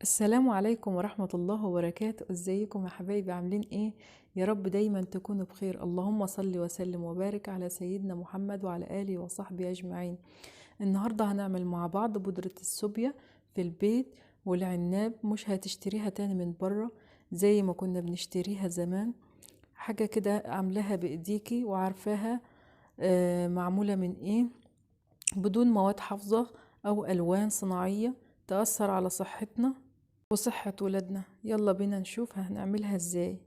السلام عليكم ورحمة الله وبركاته. ازيكم يا حبايبي؟ عاملين ايه؟ يا رب دايما تكونوا بخير. اللهم صل وسلم وبارك على سيدنا محمد وعلى آله وصحبه أجمعين. النهاردة هنعمل مع بعض بودرة السوبيا في البيت، والعناب مش هتشتريها تاني من بره زي ما كنا بنشتريها زمان. حاجة كده عاملاها بإيديكي وعارفاها معمولة من ايه، بدون مواد حافظة أو ألوان صناعية تأثر على صحتنا وصحة ولادنا. يلا بينا نشوف هنعملها ازاي.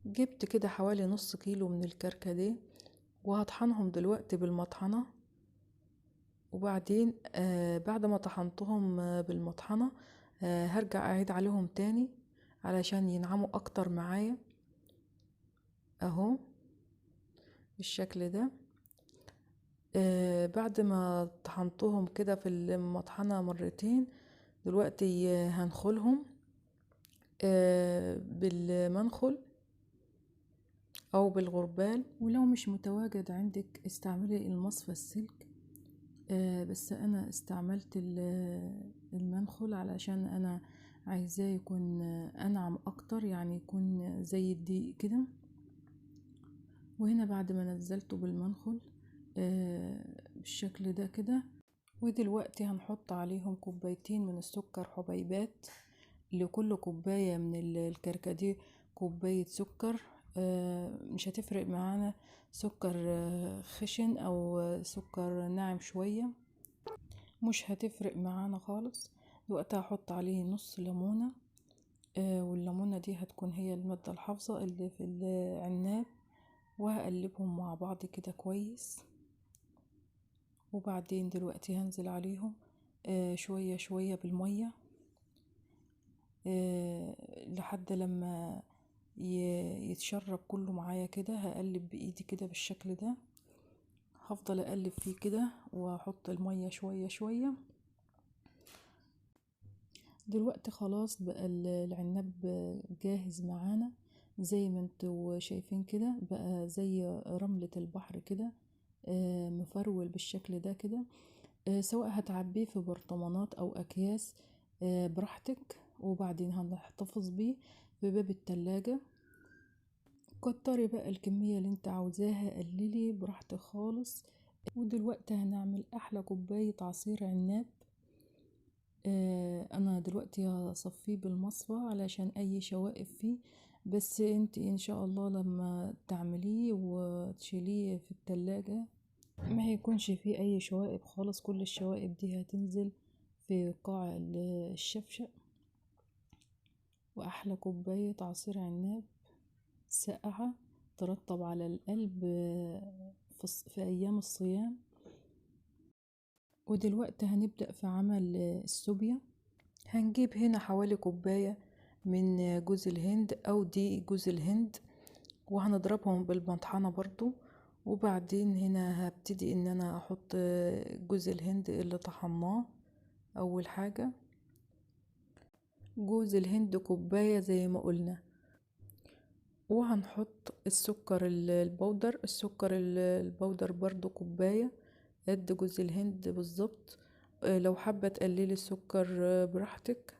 جبت كده حوالي نص كيلو من الكركديه وهطحنهم دلوقتي بالمطحنة. وبعدين بعد ما طحنتهم بالمطحنة هرجع اعيد عليهم تاني علشان ينعموا اكتر معايا اهو بالشكل ده. بعد ما طحنتهم كده في المطحنة مرتين، دلوقتي هنخلهم بالمنخل او بالغربال، ولو مش متواجد عندك استعملي المصفى السلك. بس انا استعملت المنخل علشان انا عايزاه يكون انعم اكتر، يعني يكون زي الدقيق كده. وهنا بعد ما نزلته بالمنخل بالشكل ده كده. ودلوقتي هنحط عليهم كوبايتين من السكر حبيبات. لكل كوباية من الكركديه كوباية سكر. مش هتفرق معانا سكر خشن او سكر ناعم شوية، مش هتفرق معانا خالص. دلوقتي هحط عليه نص ليمونة. والليمونة دي هتكون هي المادة الحافظة اللي في العناب، وهقلبهم مع بعض كده كويس. وبعدين دلوقتي هنزل عليهم شوية شوية بالمية لحد لما يتشرب كله معايا كده. هقلب بايدي كده بالشكل ده، هفضل اقلب فيه كده واحط المية شوية شوية. دلوقتي خلاص بقى العناب جاهز معانا زي ما انتوا شايفين كده، بقى زي رملة البحر كده مفرول بالشكل ده كده. سواء هتعبيه في برطمانات او اكياس براحتك، وبعدين هنحتفظ بيه في باب التلاجة. كتري بقى الكمية اللي انت عاوزاها، قللي براحتك خالص. ودلوقتي هنعمل احلى كوباية عصير عناب. انا دلوقتي هصفيه بالمصفى علشان اي شوائب فيه، بس انت ان شاء الله لما تعمليه وتشيليه في التلاجة ما هيكونش فيه اي شوائب خالص. كل الشوائب دي هتنزل في قاع الشفشق. واحلى كوباية عصير عناب ساقعة ترطب على القلب في ايام الصيام. ودلوقتي هنبدأ في عمل السوبيا. هنجيب هنا حوالي كوباية من جوز الهند او دقيق جوز الهند، وهنضربهم بالمطحنة برضو. وبعدين هنا هبتدي ان انا احط جوز الهند اللي طحناه. اول حاجة جوز الهند كوباية زي ما قلنا، وهنحط السكر البودر. السكر البودر برضو كوباية قد جوز الهند بالظبط. لو حابة تقللي السكر براحتك.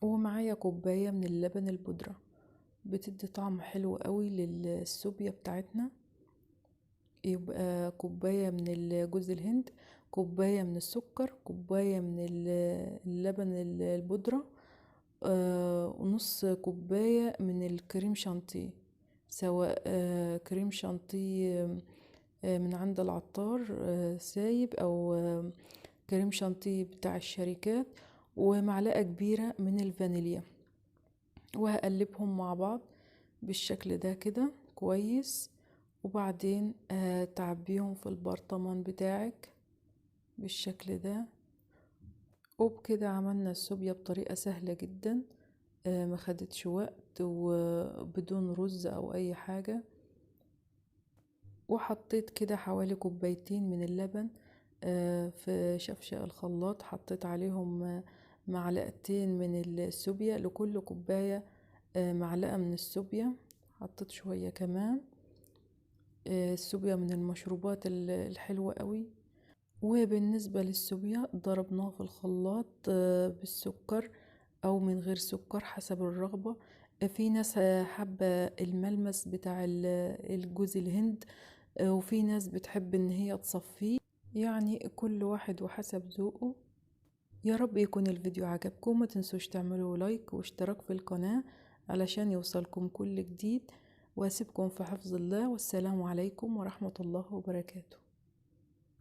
ومعايا كوباية من اللبن البودرة، بتدي طعم حلو قوي للسوبيا بتاعتنا. يبقى كوباية من جوز الهند، كوباية من السكر، كوباية من اللبن البودرة، ونص كوباية من الكريم شانتيه. سواء كريم شانتيه من عند العطار سايب، او كريم شانتيه بتاع الشركات. ومعلقة كبيرة من الفانيليا. وهقلبهم مع بعض بالشكل ده كده كويس. وبعدين تعبيهم في البرطمان بتاعك بالشكل ده. وبكده عملنا السوبيا بطريقة سهلة جدا، ما خدتش وقت وبدون رز او اي حاجة. وحطيت كده حوالي كوبايتين من اللبن في شفشق الخلاط. حطيت عليهم معلقتين من السوبيا. لكل كوباية معلقة من السوبيا. حطيت شوية كمان. السوبيا من المشروبات الحلوة قوي. وبالنسبة للسوبيا ضربناه في الخلاط بالسكر او من غير سكر حسب الرغبة. في ناس حابة الملمس بتاع الجوز الهند، وفي ناس بتحب ان هي تصفيه، يعني كل واحد وحسب ذوقه. يا رب يكون الفيديو عجبكم، ما تنسوش تعملوا لايك واشتراك في القناة علشان يوصلكم كل جديد، واسيبكم في حفظ الله، والسلام عليكم ورحمة الله وبركاته.